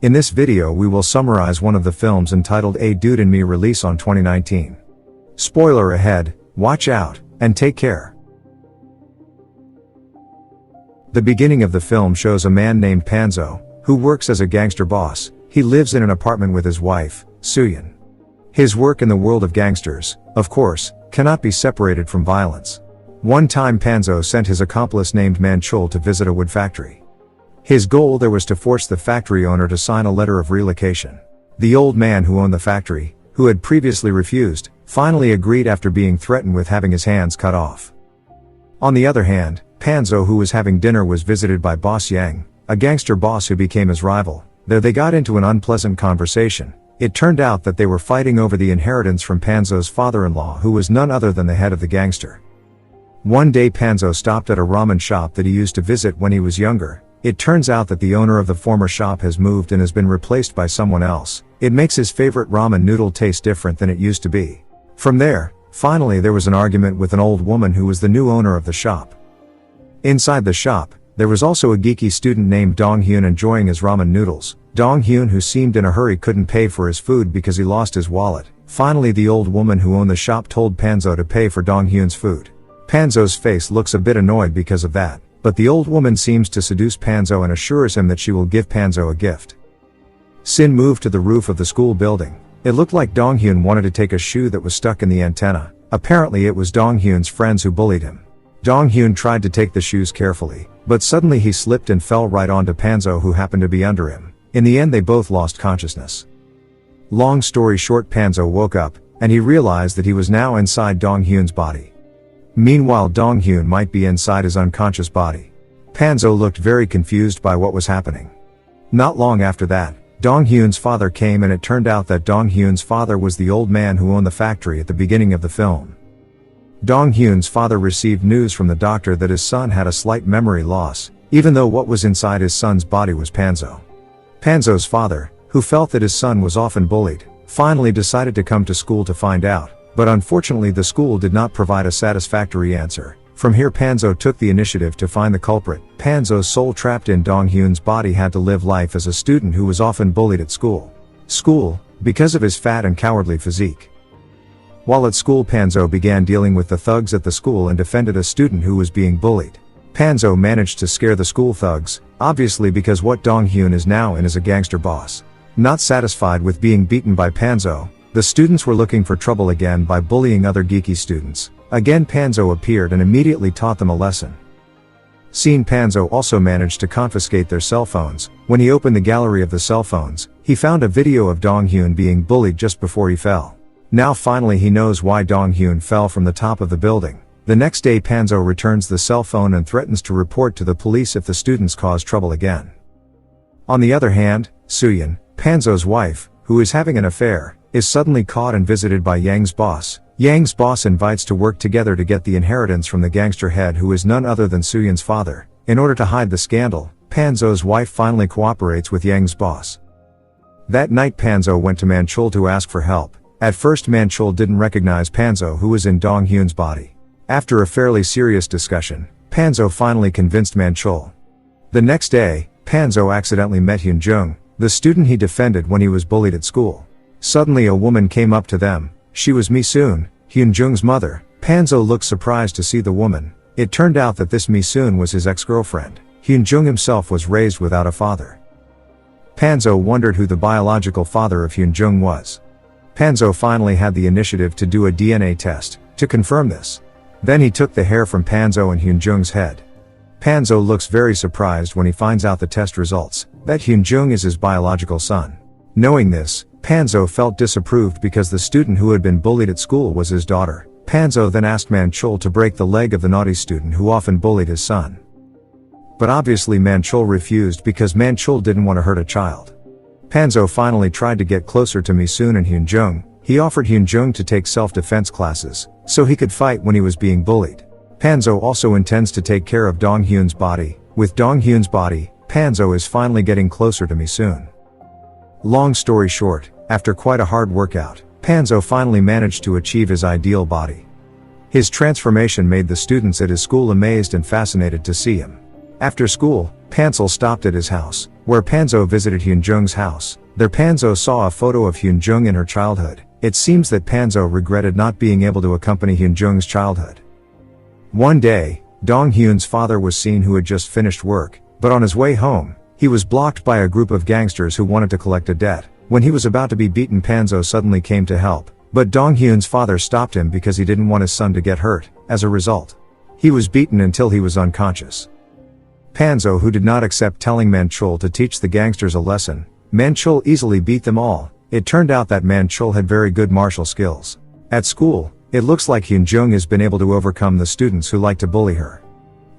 In this video we will summarize one of the films entitled A Dude and Me, release on 2019. Spoiler ahead, watch out, and take care. The beginning of the film shows a man named Panzo, who works as a gangster boss. He lives in an apartment with his wife, Suyin. His work in the world of gangsters, of course, cannot be separated from violence. One time Panzo sent his accomplice named Manchul to visit a wood factory. His goal there was to force the factory owner to sign a letter of relocation. The old man who owned the factory, who had previously refused, finally agreed after being threatened with having his hands cut off. On the other hand, Panzo, who was having dinner, was visited by Boss Yang, a gangster boss who became his rival. There they got into an unpleasant conversation. It turned out that they were fighting over the inheritance from Panzo's father-in-law, who was none other than the head of the gangster. One day Panzo stopped at a ramen shop that he used to visit when he was younger. It turns out that the owner of the former shop has moved and has been replaced by someone else. It makes his favorite ramen noodle taste different than it used to be. From there, finally there was an argument with an old woman who was the new owner of the shop. Inside the shop, there was also a geeky student named Dong Hyun enjoying his ramen noodles. Dong Hyun, who seemed in a hurry, couldn't pay for his food because he lost his wallet. Finally the old woman who owned the shop told Panzo to pay for Dong Hyun's food. Panzo's face looks a bit annoyed because of that, but the old woman seems to seduce Panzo and assures him that she will give Panzo a gift. Sin moved to the roof of the school building. It looked like Dong Hyun wanted to take a shoe that was stuck in the antenna. Apparently it was Dong Hyun's friends who bullied him. Dong Hyun tried to take the shoes carefully, but suddenly he slipped and fell right onto Panzo, who happened to be under him. In the end they both lost consciousness. Long story short, Panzo woke up, and he realized that he was now inside Dong Hyun's body. Meanwhile Dong Hyun might be inside his unconscious body. Panzo looked very confused by what was happening. Not long after that, Dong Hyun's father came, and it turned out that Dong Hyun's father was the old man who owned the factory at the beginning of the film. Dong Hyun's father received news from the doctor that his son had a slight memory loss, even though what was inside his son's body was Panzo. Panzo's father, who felt that his son was often bullied, finally decided to come to school to find out, but unfortunately the school did not provide a satisfactory answer. From here Panzo took the initiative to find the culprit. Panzo's soul trapped in Dong Hyun's body had to live life as a student who was often bullied at school. Because of his fat and cowardly physique. While at school Panzo began dealing with the thugs at the school and defended a student who was being bullied. Panzo managed to scare the school thugs, obviously because what Dong Hyun is now in is a gangster boss. Not satisfied with being beaten by Panzo, the students were looking for trouble again by bullying other geeky students. Again Panzo appeared and immediately taught them a lesson. Panzo also managed to confiscate their cell phones. When he opened the gallery of the cell phones, he found a video of Dong Hyun being bullied just before he fell. Now finally he knows why Dong Hyun fell from the top of the building. The next day Panzo returns the cell phone and threatens to report to the police if the students cause trouble again. On the other hand, Suyin, Panzo's wife, who is having an affair, is suddenly caught and visited by Yang's boss. Yang's boss invites to work together to get the inheritance from the gangster head, who is none other than Suyin's father. In order to hide the scandal, Panzo's wife finally cooperates with Yang's boss. That night Panzo went to Manchul to ask for help. At first Manchul didn't recognize Panzo, who was in Dong Hyun's body. After a fairly serious discussion, Panzo finally convinced Manchul. The next day, Panzo accidentally met Hyun Jung, the student he defended when he was bullied at school. Suddenly a woman came up to them. She was Mi-soon, Hyun Jung's mother. Panzo looked surprised to see the woman. It turned out that this Mi-soon was his ex-girlfriend. Hyun Jung himself was raised without a father. Panzo wondered who the biological father of Hyun Jung was. Panzo finally had the initiative to do a DNA test, to confirm this. Then he took the hair from Panzo and Hyun Jung's head. Panzo looks very surprised when he finds out the test results, that Hyun Jung is his biological son. Knowing this, Panzo felt disapproved because the student who had been bullied at school was his daughter. Panzo then asked Manchul to break the leg of the naughty student who often bullied his son. But obviously Manchul refused because Manchul didn't want to hurt a child. Panzo finally tried to get closer to Mi-soon and Hyun Jung. He offered Hyun Jung to take self-defense classes, so he could fight when he was being bullied. Panzo also intends to take care of Dong Hyun's body. With Dong Hyun's body, Panzo is finally getting closer to Mi-soon. Long story short, after quite a hard workout, Panzo finally managed to achieve his ideal body. His transformation made the students at his school amazed and fascinated to see him. After school, Panzo stopped at his house, where Panzo visited Hyunjung's house. There Panzo saw a photo of Hyunjung in her childhood. It seems that Panzo regretted not being able to accompany Hyunjung's childhood. One day, Dong Hyun's father was seen who had just finished work, but on his way home, he was blocked by a group of gangsters who wanted to collect a debt. When he was about to be beaten, Panzo suddenly came to help, but Dong Hyun's father stopped him because he didn't want his son to get hurt. As a result, he was beaten until he was unconscious. Panzo, who did not accept telling Manchul to teach the gangsters a lesson, Manchul easily beat them all. It turned out that Manchul had very good martial skills. At school, it looks like Hyunjung has been able to overcome the students who like to bully her.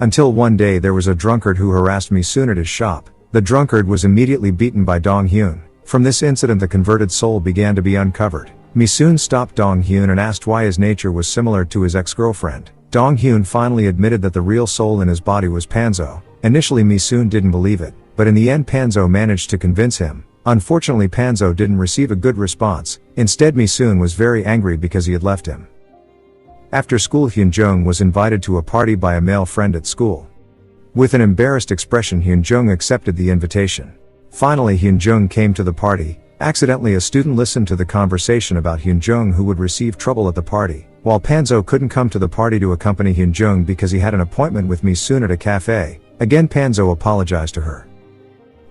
Until one day there was a drunkard who harassed Misoon at his shop. The drunkard was immediately beaten by Dong Hyun. From this incident the converted soul began to be uncovered. Misoon stopped Dong Hyun and asked why his nature was similar to his ex-girlfriend. Dong Hyun finally admitted that the real soul in his body was Panzo. Initially Misoon didn't believe it, but in the end Panzo managed to convince him. Unfortunately Panzo didn't receive a good response. Instead Misoon was very angry because he had left him. After school Hyunjung was invited to a party by a male friend at school. With an embarrassed expression Hyunjung accepted the invitation. Finally Hyunjung came to the party. Accidentally a student listened to the conversation about Hyunjung who would receive trouble at the party. While Panzo couldn't come to the party to accompany Hyunjung because he had an appointment with Misoon at a cafe, again Panzo apologized to her.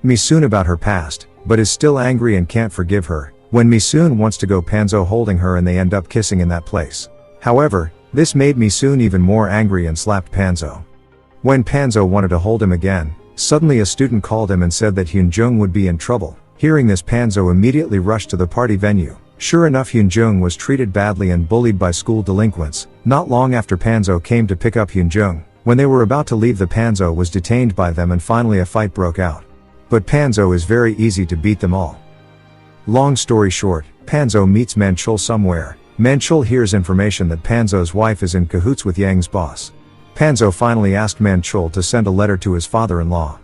Misoon about her past, but is still angry and can't forgive her. When Misoon wants to go Panzo holding her and they end up kissing in that place. However, this made Misoon even more angry and slapped Panzo. When Panzo wanted to hold him again, suddenly a student called him and said that Hyunjung would be in trouble. Hearing this Panzo immediately rushed to the party venue. Sure enough Hyunjung was treated badly and bullied by school delinquents. Not long after Panzo came to pick up Hyunjung. When they were about to leave the Panzo was detained by them and finally a fight broke out. But Panzo is very easy to beat them all. Long story short, Panzo meets Manchul somewhere. Manchul hears information that Panzo's wife is in cahoots with Yang's boss. Panzo finally asked Manchul to send a letter to his father-in-law.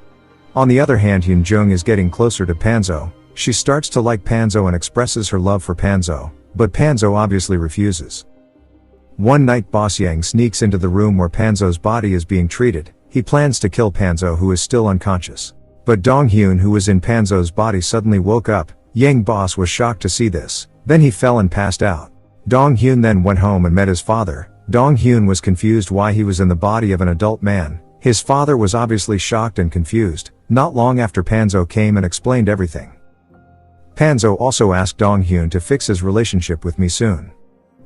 On the other hand Hyunjung is getting closer to Panzo. She starts to like Panzo and expresses her love for Panzo, but Panzo obviously refuses. One night Boss Yang sneaks into the room where Panzo's body is being treated. He plans to kill Panzo who is still unconscious. But Dong Hyun who was in Panzo's body suddenly woke up. Yang boss was shocked to see this. Then he fell and passed out. Dong Hyun then went home and met his father. Dong Hyun was confused why he was in the body of an adult man. His father was obviously shocked and confused. Not long after Panzo came and explained everything. Panzo also asked Dong Hyun to fix his relationship with Misoon.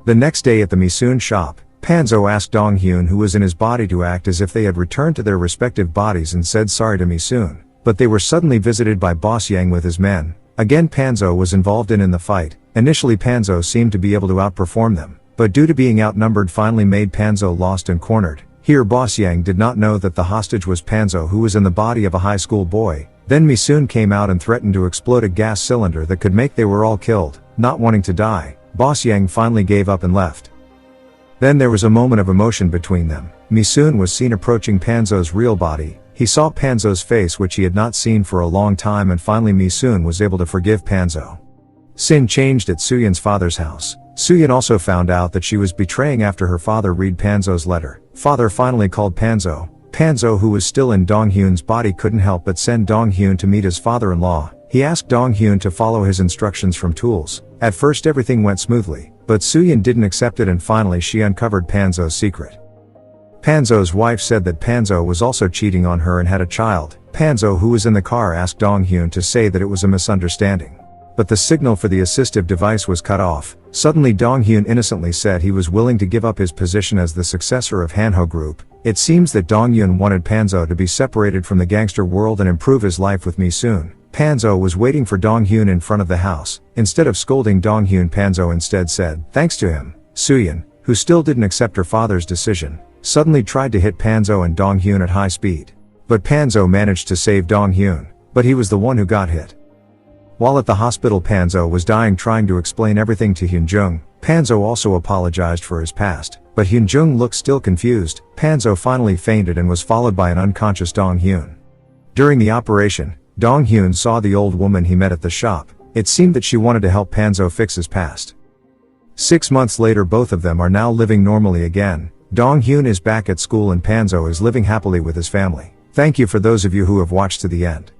The next day at the Misoon shop, Panzo asked Dong Hyun who was in his body to act as if they had returned to their respective bodies and said sorry to Misoon. But they were suddenly visited by Boss Yang with his men. Again Panzo was involved in the fight. Initially Panzo seemed to be able to outperform them, but due to being outnumbered finally made Panzo lost and cornered. Here Boss Yang did not know that the hostage was Panzo who was in the body of a high school boy. Then Misoon came out and threatened to explode a gas cylinder that could make they were all killed. Not wanting to die, Boss Yang finally gave up and left. Then there was a moment of emotion between them. Misoon was seen approaching Panzo's real body. He saw Panzo's face which he had not seen for a long time and finally Misoon was able to forgive Panzo. Sin changed at Suyeon's father's house. Suyeon also found out that she was betraying after her father read Panzo's letter. Father finally called Panzo. Panzo who was still in Dong Hyun's body couldn't help but send Dong Hyun to meet his father-in-law. He asked Dong Hyun to follow his instructions from tools. At first everything went smoothly, but Suyeon didn't accept it and finally she uncovered Panzo's secret. Panzo's wife said that Panzo was also cheating on her and had a child. Panzo who was in the car asked Dong Hyun to say that it was a misunderstanding. But the signal for the assistive device was cut off. Suddenly Dong Hyun innocently said he was willing to give up his position as the successor of Hanho Group. It seems that Dong Hyun wanted Panzo to be separated from the gangster world and improve his life with Misoon. Panzo was waiting for Dong Hyun in front of the house. Instead of scolding Dong Hyun, Panzo instead said, thanks to him. Suyeon, who still didn't accept her father's decision, suddenly tried to hit Panzo and Dong Hyun at high speed. But Panzo managed to save Dong Hyun, but he was the one who got hit. While at the hospital Panzo was dying trying to explain everything to Hyunjung. Panzo also apologized for his past, but Hyunjung looked still confused. Panzo finally fainted and was followed by an unconscious Dong Hyun. During the operation, Dong Hyun saw the old woman he met at the shop. It seemed that she wanted to help Panzo fix his past. 6 months later both of them are now living normally again. Dong Hyun is back at school and Panzo is living happily with his family. Thank you for those of you who have watched to the end.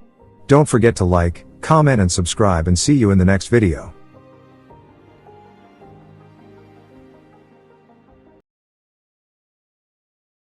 Don't forget to like, comment and subscribe, and see you in the next video.